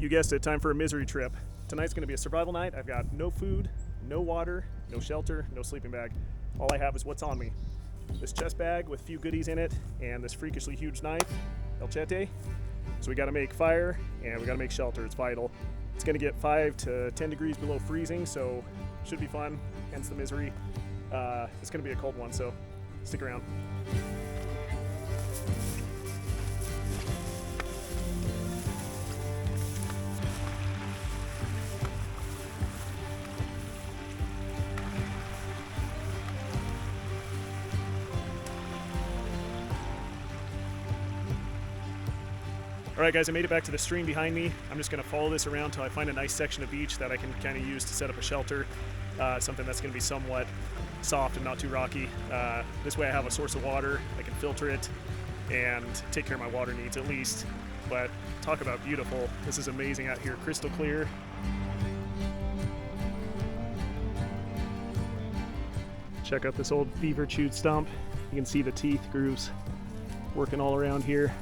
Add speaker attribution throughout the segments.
Speaker 1: You guessed it, time for a misery trip. Tonight's gonna be a survival night. I've got no food, no water, no shelter, no sleeping bag. All I have is what's on me. This chest bag with a few goodies in it and this freakishly huge knife, El Chete. So we gotta make fire and we gotta make shelter, it's vital. It's gonna get 5 to 10 degrees below freezing, so should be fun, hence the misery. It's gonna be a cold one, so stick around. All right guys, I made it back to the stream behind me. I'm just gonna follow this around till I find a nice section of beach that I can kind of use to set up a shelter. Something that's gonna be somewhat soft and not too rocky. This way I have a source of water, I can filter it and take care of my water needs at least. But talk about beautiful. This is amazing out here, crystal clear. Check out this old beaver chewed stump. You can see the teeth grooves working all around here.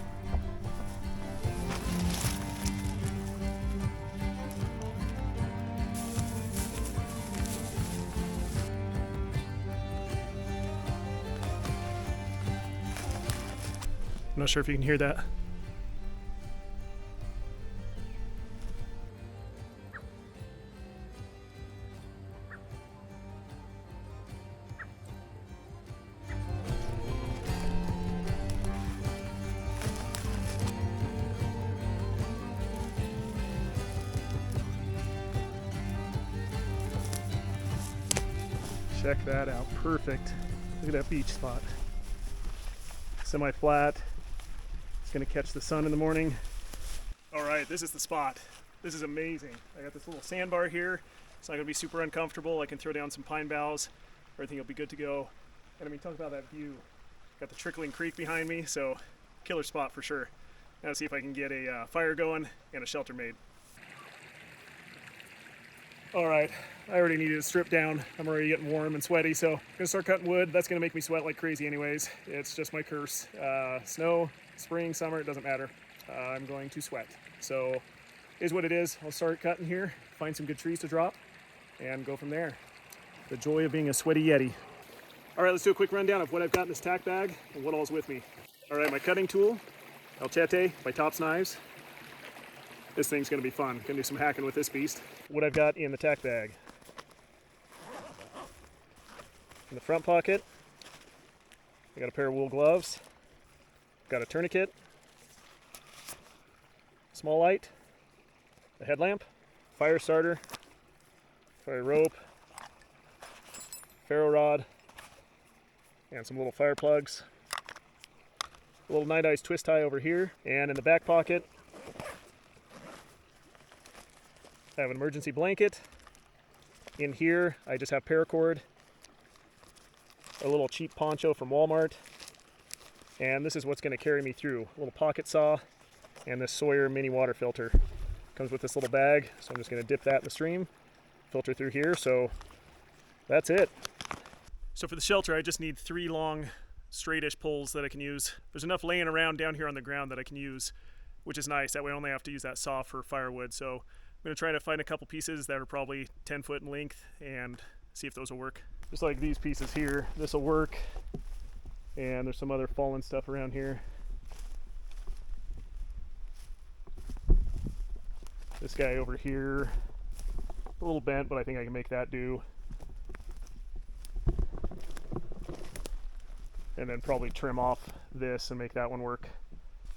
Speaker 1: I'm not sure if you can hear that. Check that out, perfect. Look at that beach spot. Semi-flat. Gonna catch the sun in the morning. All right, this is the spot. This is amazing. I got this little sandbar here. It's not gonna be super uncomfortable. I can throw down some pine boughs. Everything will be good to go. And I mean, talk about that view. Got the trickling creek behind me, so killer spot for sure. Now let's see if I can get a fire going and a shelter made. All right, I already needed to strip down. I'm already getting warm and sweaty, so I'm gonna start cutting wood. That's gonna make me sweat like crazy anyways. It's just my curse. Snow, spring, summer, it doesn't matter. I'm going to sweat. So is what it is. I'll start cutting here, find some good trees to drop, and go from there. The joy of being a sweaty Yeti. All right, let's do a quick rundown of what I've got in this tack bag and what all's with me. All right, my cutting tool, El Chete by TOPS Knives. This thing's gonna be fun. Gonna do some hacking with this beast. What I've got in the tack bag. In the front pocket, I got a pair of wool gloves. Got a tourniquet, small light, a headlamp, fire starter, fire rope, ferro rod, and some little fire plugs. A little night ice twist tie over here, and in the back pocket, I have an emergency blanket. In here, I just have paracord, a little cheap poncho from Walmart, and this is what's going to carry me through. A little pocket saw and this Sawyer mini water filter. Comes with this little bag, so I'm just going to dip that in the stream, filter through here, so that's it. So for the shelter, I just need 3 long, straightish poles that I can use. There's enough laying around down here on the ground that I can use, which is nice. That way I only have to use that saw for firewood. So I'm going to try to find a couple pieces that are probably 10 foot in length and see if those will work. Just like these pieces here, this will work. And there's some other fallen stuff around here. This guy over here, a little bent, but I think I can make that do. And then probably trim off this and make that one work.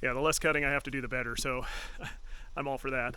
Speaker 1: Yeah, the less cutting I have to do, the better, so I'm all for that.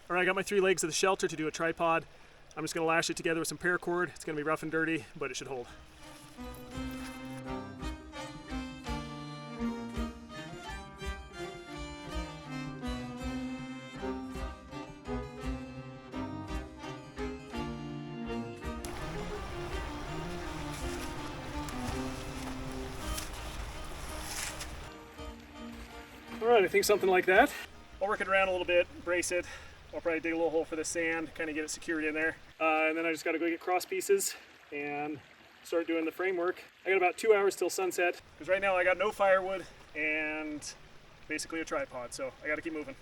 Speaker 1: All right, I got my 3 legs of the shelter to do a tripod. I'm just gonna lash it together with some paracord. It's gonna be rough and dirty, but it should hold. All right, I think something like that. I'll work it around a little bit, brace it. I'll probably dig a little hole for the sand, kind of get it secured in there. And then I just gotta go get cross pieces and start doing the framework. I got about 2 hours till sunset, because right now I got no firewood and basically a tripod, so I gotta keep moving.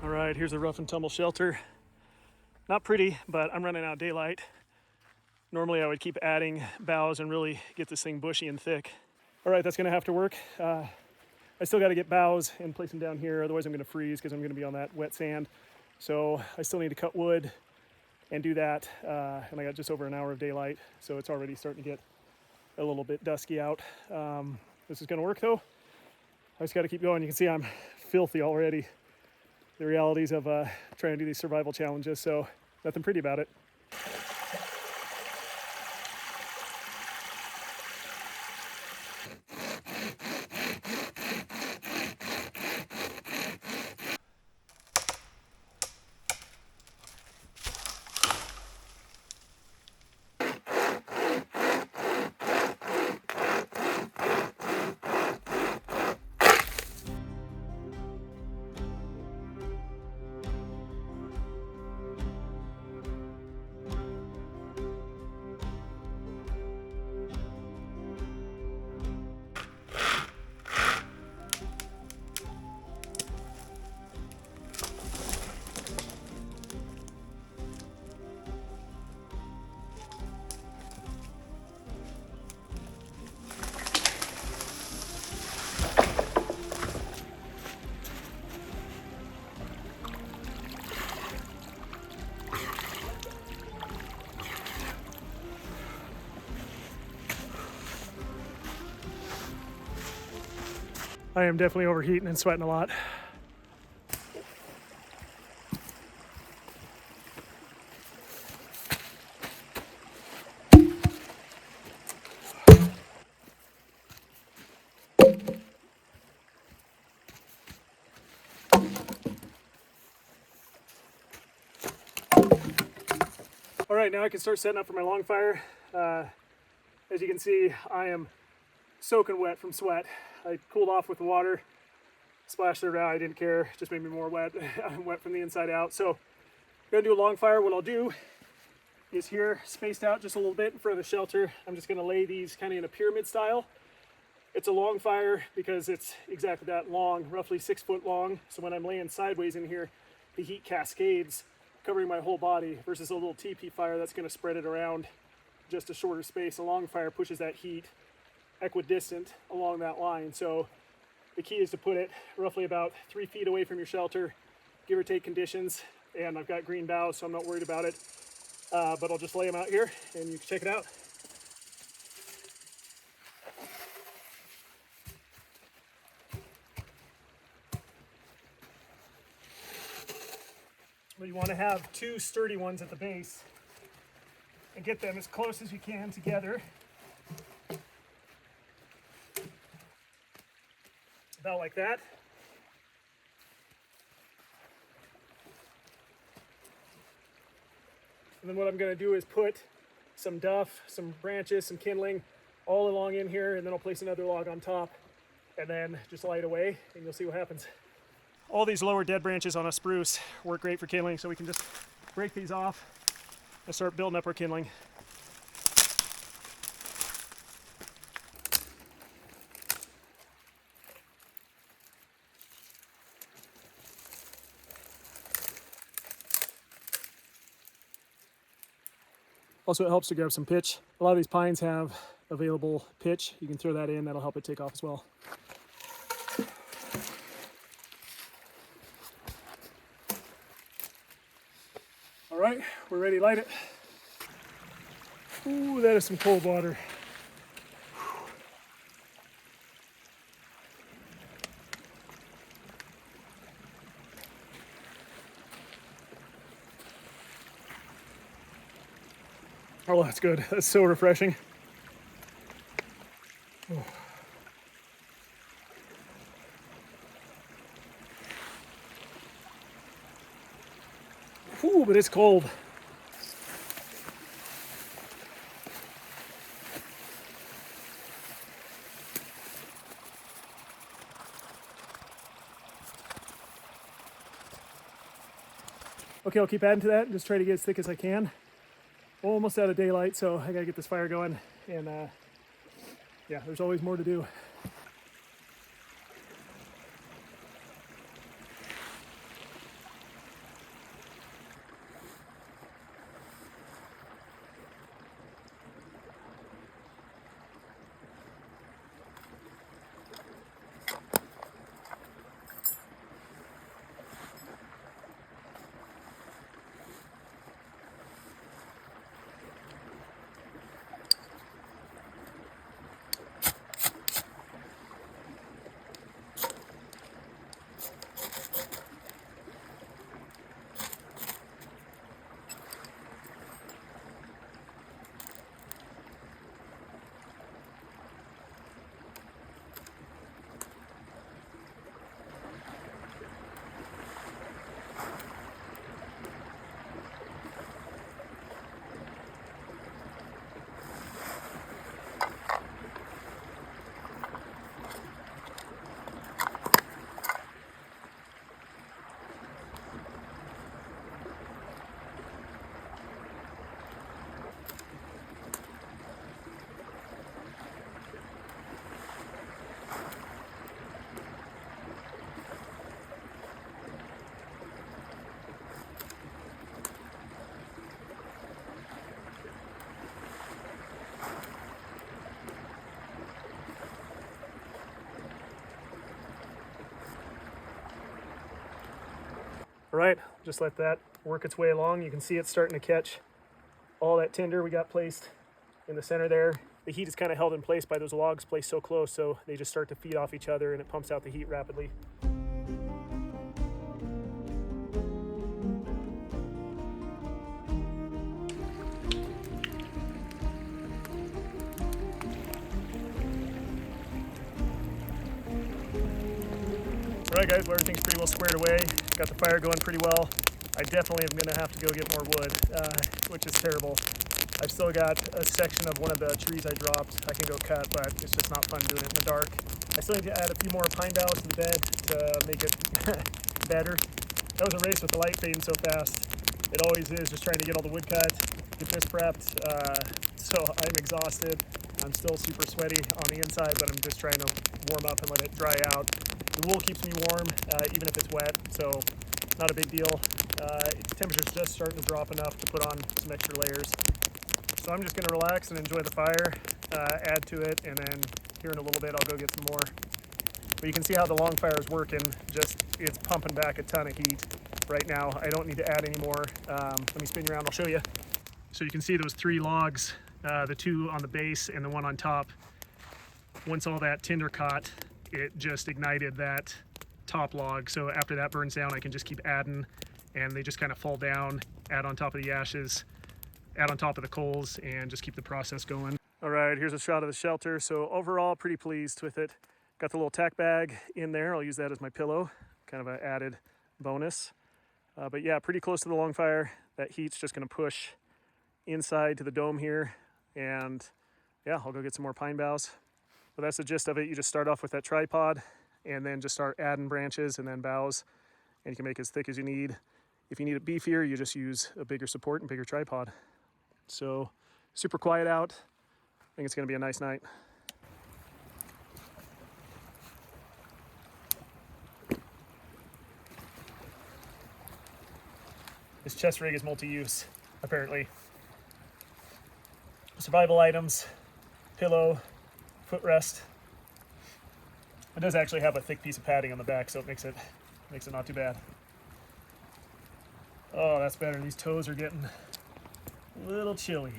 Speaker 1: All right, here's a rough and tumble shelter. Not pretty, but I'm running out of daylight. Normally I would keep adding boughs and really get this thing bushy and thick. All right, that's gonna have to work. I still gotta get boughs and place them down here, otherwise I'm gonna freeze because I'm gonna be on that wet sand. So I still need to cut wood and do that. And I got just over an hour of daylight, so it's already starting to get a little bit dusky out. This is gonna work though. I just gotta keep going. You can see I'm filthy already. The realities of trying to do these survival challenges, so nothing pretty about it. I am definitely overheating and sweating a lot. All right, now I can start setting up for my long fire. As you can see, I am soaking wet from sweat. I cooled off with the water, splashed it around. I didn't care, it just made me more wet. I'm wet from the inside out. So I'm gonna do a long fire. What I'll do is here, spaced out just a little bit in front of the shelter, I'm just gonna lay these kind of in a pyramid style. It's a long fire because it's exactly that long, roughly 6 foot long. So when I'm laying sideways in here, the heat cascades, covering my whole body, versus a little teepee fire that's gonna spread it around just a shorter space. A long fire pushes that heat equidistant along that line. So the key is to put it roughly about 3 feet away from your shelter, give or take conditions. And I've got green boughs, so I'm not worried about it. But I'll just lay them out here and you can check it out. Well, you want to have 2 sturdy ones at the base and get them as close as you can together. about like that. And then what I'm going to do is put some duff, some branches, some kindling all along in here, and then I'll place another log on top and then just light away and you'll see what happens. All these lower dead branches on a spruce work great for kindling, so we can just break these off and start building up our kindling. Also, it helps to grab some pitch. A lot of these pines have available pitch. You can throw that in, that'll help it take off as well. All right, we're ready to light it. Ooh, that is some cold water. Oh, that's good. That's so refreshing. Oh. Ooh, but it's cold. Okay, I'll keep adding to that and just try to get as thick as I can. Almost out of daylight, so I gotta get this fire going, and yeah, there's always more to do. All right, just let that work its way along. You can see it's starting to catch all that tinder we got placed in the center there. The heat is kind of held in place by those logs placed so close, so they just start to feed off each other and it pumps out the heat rapidly. Alright guys, well, everything's pretty well squared away. Got the fire going pretty well. I definitely am going to have to go get more wood, which is terrible. I've still got a section of one of the trees I dropped I can go cut, but it's just not fun doing it in the dark. I still need to add a few more pine boughs to the bed to make it better. That was a race with the light fading so fast. It always is, just trying to get all the wood cut, get this prepped. So I'm exhausted. I'm still super sweaty on the inside, but I'm just trying to warm up and let it dry out. The wool keeps me warm, even if it's wet, so not a big deal. Temperature's just starting to drop enough to put on some extra layers. So I'm just going to relax and enjoy the fire, add to it, and then here in a little bit I'll go get some more. But you can see how the long fire is working. Just it's pumping back a ton of heat right now. I don't need to add any more. Let me spin you around, I'll show you. So you can see those 3 logs, the 2 on the base and the 1 on top. Once all that tinder caught, it just ignited that top log. So after that burns down, I can just keep adding, and they just kind of fall down, add on top of the ashes, add on top of the coals, and just keep the process going. All right, here's a shot of the shelter. So overall, pretty pleased with it. Got the little tack bag in there. I'll use that as my pillow, kind of an added bonus. But yeah, pretty close to the long fire. That heat's just gonna push inside to the dome here. And yeah, I'll go get some more pine boughs. But that's the gist of it. You just start off with that tripod and then just start adding branches and then boughs. And you can make it as thick as you need. If you need it beefier, you just use a bigger support and bigger tripod. So super quiet out. I think it's gonna be a nice night. This chest rig is multi-use, apparently. Survival items, pillow, footrest. It does actually have a thick piece of padding on the back, so it makes it not too bad. Oh, that's better. These toes are getting a little chilly.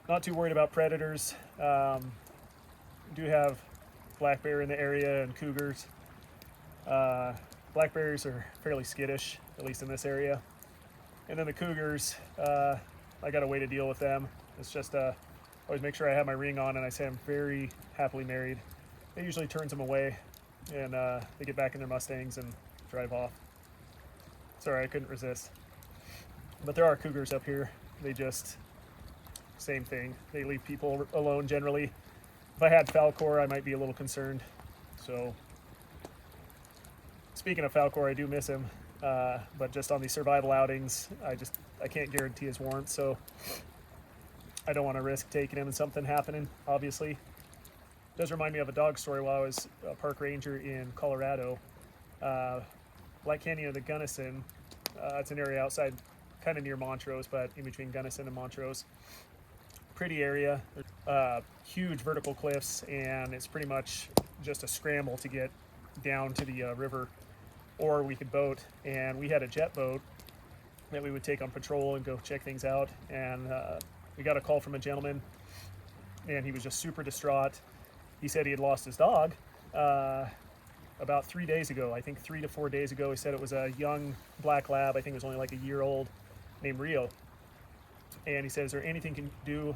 Speaker 1: Not too worried about predators. Do have black bear in the area and cougars. Black bears are fairly skittish, at least in this area. And then the cougars, I got a way to deal with them. It's just always make sure I have my ring on, and I say I'm very happily married. It usually turns them away, and they get back in their Mustangs and drive off. Sorry, I couldn't resist. But there are cougars up here. They just, same thing. They leave people alone generally. If I had Falcor, I might be a little concerned. So, speaking of Falcor, I do miss him. But just on these survival outings, I can't guarantee his warmth, so I don't want to risk taking him and something happening, obviously. It does remind me of a dog story while I was a park ranger in Colorado. Black Canyon of the Gunnison. It's an area outside, kind of near Montrose, but in between Gunnison and Montrose. Pretty area, huge vertical cliffs, and it's pretty much just a scramble to get down to the river, or we could boat. And we had a jet boat that we would take on patrol and go check things out. And we got a call from a gentleman, and he was just super distraught. He said he had lost his dog about 3 days ago. I think 3 to 4 days ago. He said it was a young black lab. I think it was only like a year old, named Rio. And he said, is there anything you can do?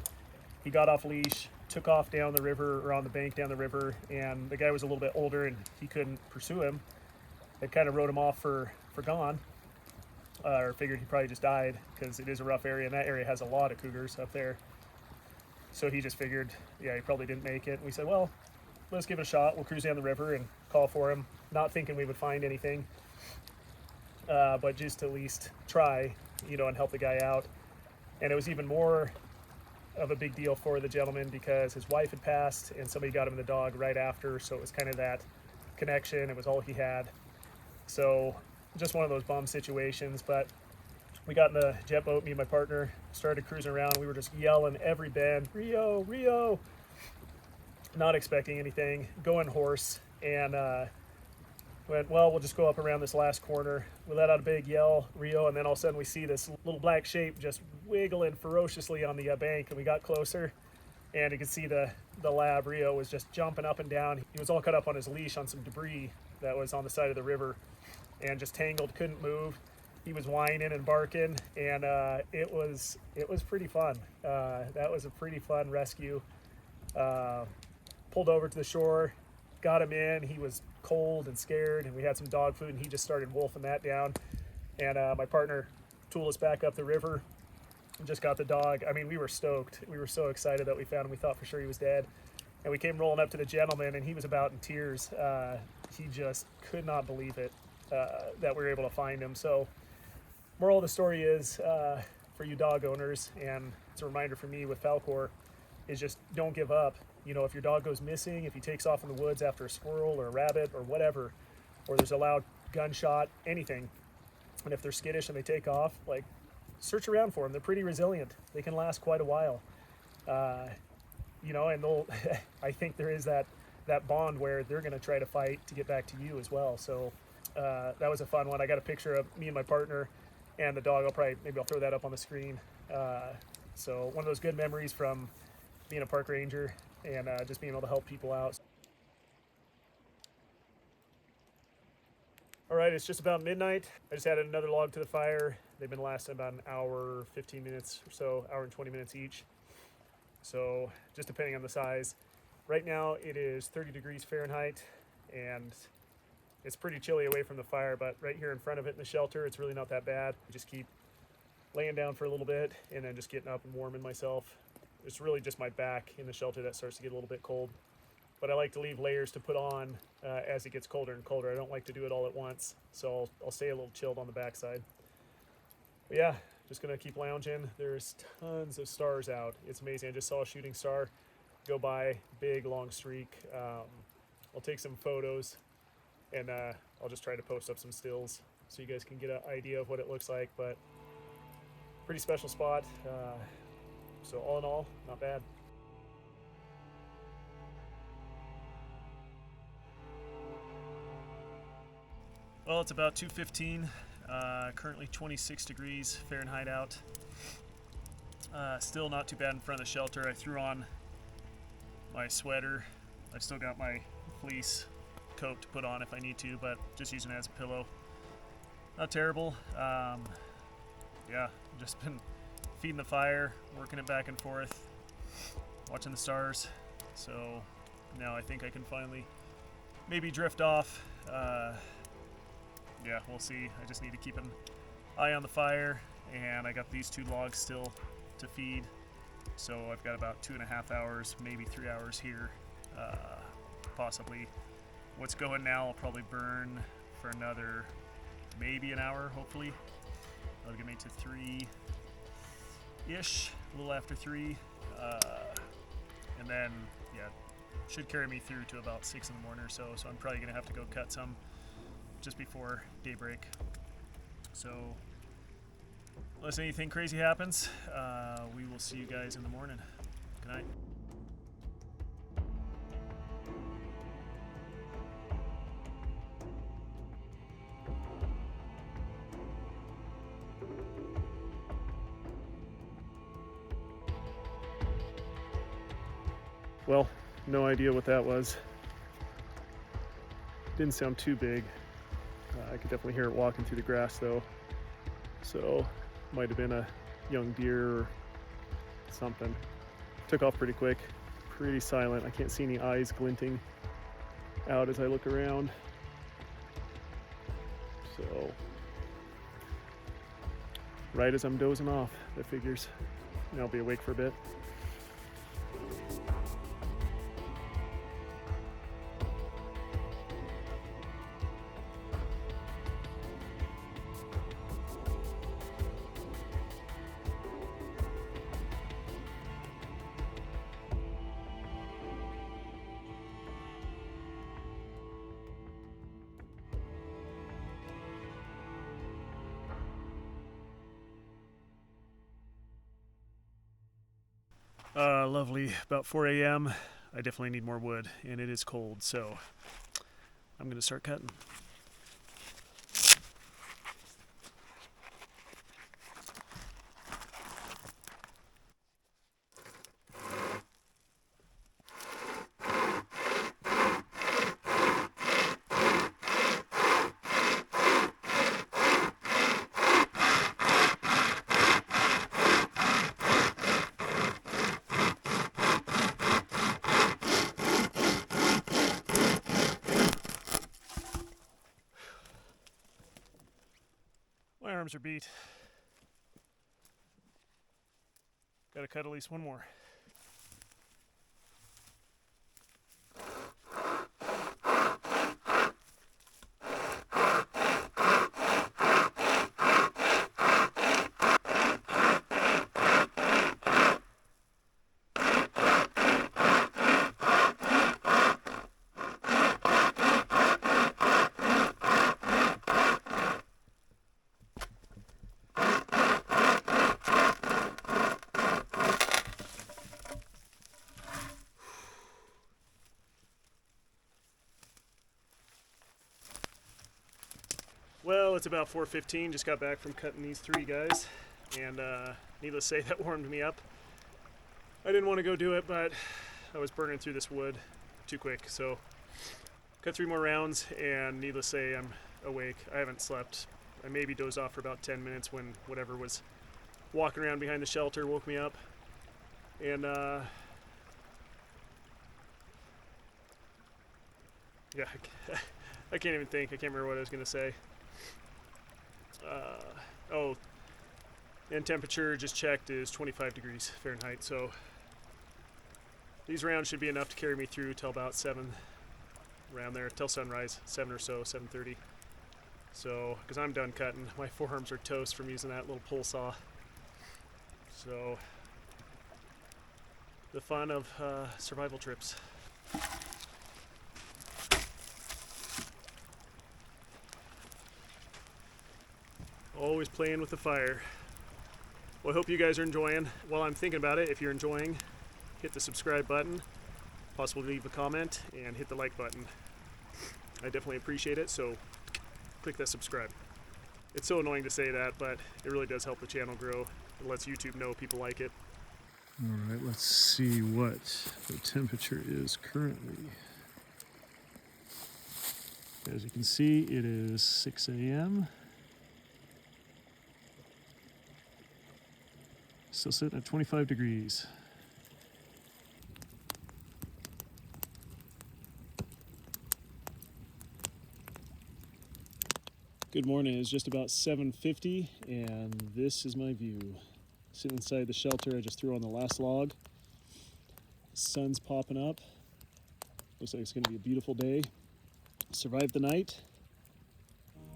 Speaker 1: He got off leash, took off down the river, or on the bank down the river, and the guy was a little bit older and he couldn't pursue him. It kind of wrote him off for gone, or figured he probably just died, because it is a rough area, and that area has a lot of cougars up there. So he just figured, yeah, he probably didn't make it. And we said, well, let's give it a shot. We'll cruise down the river and call for him, not thinking we would find anything, but just to at least try, and help the guy out. And it was even more of a big deal for the gentleman because his wife had passed and somebody got him the dog right after, so it was kind of that connection. It was all he had. So just one of those bum situations. But we got in the jet boat, me and my partner started cruising around. We were just yelling every bend, Rio, Rio, not expecting anything, going horse, and went, well, we'll just go up around this last corner. We let out a big yell, Rio, and then all of a sudden we see this little black shape just wiggling ferociously on the bank, and we got closer, and you could see the lab, Rio, was just jumping up and down. He was all cut up on his leash on some debris that was on the side of the river, and just tangled, couldn't move. He was whining and barking, and it was pretty fun. That was a pretty fun rescue. Pulled over to the shore, got him in. He was cold and scared, and we had some dog food, and he just started wolfing that down. And my partner tooled us back up the river and just got the dog. I mean, we were stoked. We were so excited that we found him. We thought for sure he was dead. And we came rolling up to the gentleman, and he was about in tears. He just could not believe it that we were able to find him. So moral of the story is, for you dog owners, and it's a reminder for me with Falcor, is just don't give up. If your dog goes missing, if he takes off in the woods after a squirrel or a rabbit or whatever, or there's a loud gunshot, anything, and if they're skittish and they take off, search around for them. They're pretty resilient. They can last quite a while. And they'll, I think there is that bond where they're going to try to fight to get back to you as well. So that was a fun one. I got a picture of me and my partner and the dog. Maybe I'll throw that up on the screen. So one of those good memories from being a park ranger and just being able to help people out. All right, it's just about midnight. I just added another log to the fire. They've been lasting about an hour, 15 minutes or so, hour and 20 minutes each. So just depending on the size. Right now it is 30 degrees Fahrenheit, and it's pretty chilly away from the fire, but right here in front of it in the shelter, it's really not that bad. Just keep laying down for a little bit and then just getting up and warming myself. It's really just my back in the shelter that starts to get a little bit cold. But I like to leave layers to put on as it gets colder and colder. I don't like to do it all at once, so I'll stay a little chilled on the backside. But yeah, just gonna keep lounging. There's tons of stars out. It's amazing. I just saw a shooting star go by, big long streak. I'll take some photos, and I'll just try to post up some stills so you guys can get an idea of what it looks like. But pretty special spot. So all in all, not bad. Well, it's about 2:15, currently 26 degrees Fahrenheit out. Still not too bad in front of the shelter. I threw on my sweater. I still got my fleece coat to put on if I need to, but just using it as a pillow. Not terrible. Yeah, just been feeding the fire, working it back and forth, watching the stars. So now I think I can finally maybe drift off. Yeah, we'll see. I just need to keep an eye on the fire, and I got these 2 logs still to feed. So I've got about 2.5 hours, maybe 3 hours here. Possibly what's going now will probably burn for another maybe an hour, hopefully. That'll get me to 3-ish, a little after 3. And then, yeah, should carry me through to about 6 in the morning or so. So I'm probably gonna have to go cut some just before daybreak. So unless anything crazy happens, we will see you guys in the morning. Good night. Well, no idea what that was. Didn't sound too big. I could definitely hear it walking through the grass though. So might have been a young deer or something. Took off pretty quick, pretty silent. I can't see any eyes glinting out as I look around. So right as I'm dozing off, that figures. And I'll be awake for a bit. Lovely. About 4 a.m. I definitely need more wood, and it is cold, so I'm going to start cutting. My arms are beat. Gotta cut at least one more. Well, it's about 4:15. Just got back from cutting these 3 guys, and needless to say, that warmed me up. I didn't want to go do it, but I was burning through this wood too quick, so cut 3 more rounds, and needless to say, I'm awake. I haven't slept. I maybe dozed off for about 10 minutes when whatever was walking around behind the shelter woke me up, and Yeah, I can't even think. I can't remember what I was gonna say. Oh, and temperature just checked is 25 degrees Fahrenheit. So these rounds should be enough to carry me through till about 7, around there, till sunrise, 7 or so, 7:30. So, because I'm done cutting, my forearms are toast from using that little pull saw. So, the fun of survival trips. Always playing with the fire. Well, I hope you guys are enjoying. While I'm thinking about it, if you're enjoying, hit the subscribe button, possibly leave a comment, and hit the like button. I definitely appreciate it, so click that subscribe. It's so annoying to say that, but it really does help the channel grow. It lets YouTube know people like it. All right, let's see what the temperature is currently. As you can see, it is 6 a.m. Still sitting at 25 degrees. Good morning. It's just about 7:50, and this is my view. Sitting inside the shelter I just threw on the last log. The sun's popping up. Looks like it's going to be a beautiful day. Survived the night.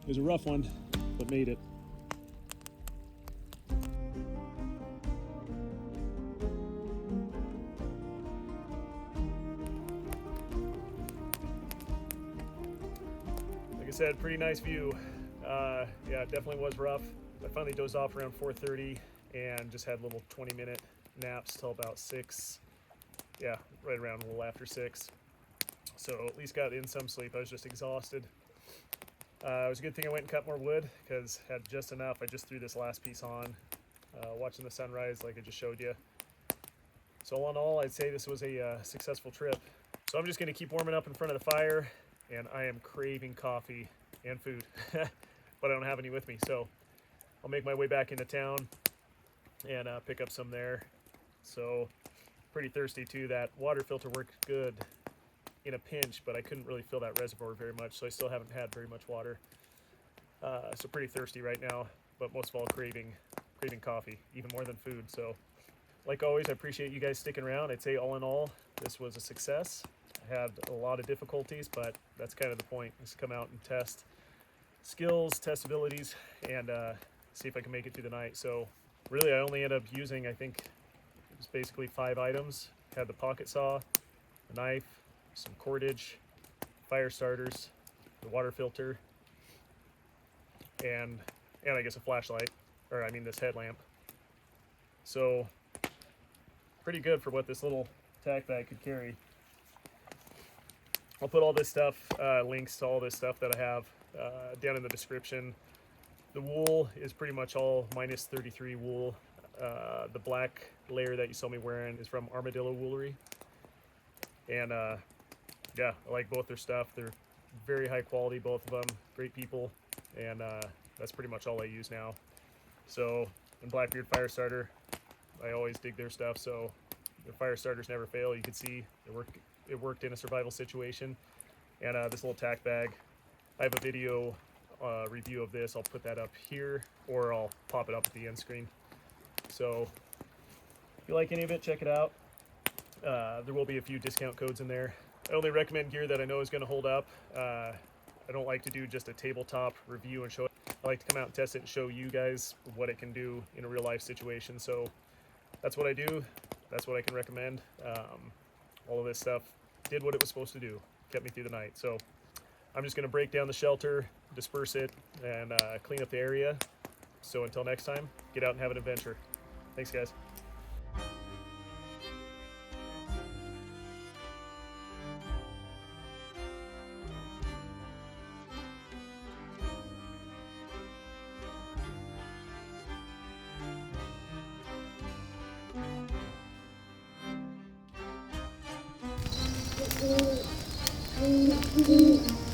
Speaker 1: It was a rough one, but made it. Like I said, pretty nice view. Yeah, it definitely was rough. I finally dozed off around 4:30 and just had little 20-minute naps till about 6. Yeah, right around a little after 6. So at least got in some sleep. I was just exhausted. It was a good thing I went and cut more wood because had just enough. I just threw this last piece on, watching the sunrise like I just showed you. So all in all, I'd say this was a successful trip. So I'm just going to keep warming up in front of the fire, and I am craving coffee and food, but I don't have any with me. So I'll make my way back into town and pick up some there. So pretty thirsty too. That water filter worked good in a pinch, but I couldn't really fill that reservoir very much, so I still haven't had very much water. So pretty thirsty right now, but most of all craving coffee, even more than food. So like always, I appreciate you guys sticking around. I'd say all in all, this was a success. I had a lot of difficulties, but that's kind of the point, is to come out and test skills, test abilities, and see if I can make it through the night. So really, I only ended up using, I think, it was basically 5 items. Had the pocket saw, a knife, some cordage, fire starters, the water filter, and I guess a flashlight, or I mean this headlamp. So pretty good for what this little tack bag could carry. I'll put all this stuff, links to all this stuff that I have down in the description. The wool is pretty much all minus 33 wool. The black layer that you saw me wearing is from Armadillo Woolery. And yeah, I like both their stuff. They're very high quality, both of them. Great people. And that's pretty much all I use now. So, and Blackbeard Fire Starter, I always dig their stuff. So the fire starters never fail. You can see it worked in a survival situation. And this little tack bag, I have a video review of this. I'll put that up here, or I'll pop it up at the end screen. So if you like any of it, check it out. There will be a few discount codes in there. I only recommend gear that I know is going to hold up. I don't like to do just a tabletop review and show it. I like to come out and test it and show you guys what it can do in a real life situation. So that's what I do. That's what I can recommend. All of this stuff did what it was supposed to do. Kept me through the night. So I'm just going to break down the shelter, disperse it, and clean up the area. So until next time, get out and have an adventure. Thanks, guys.
Speaker 2: Thank you.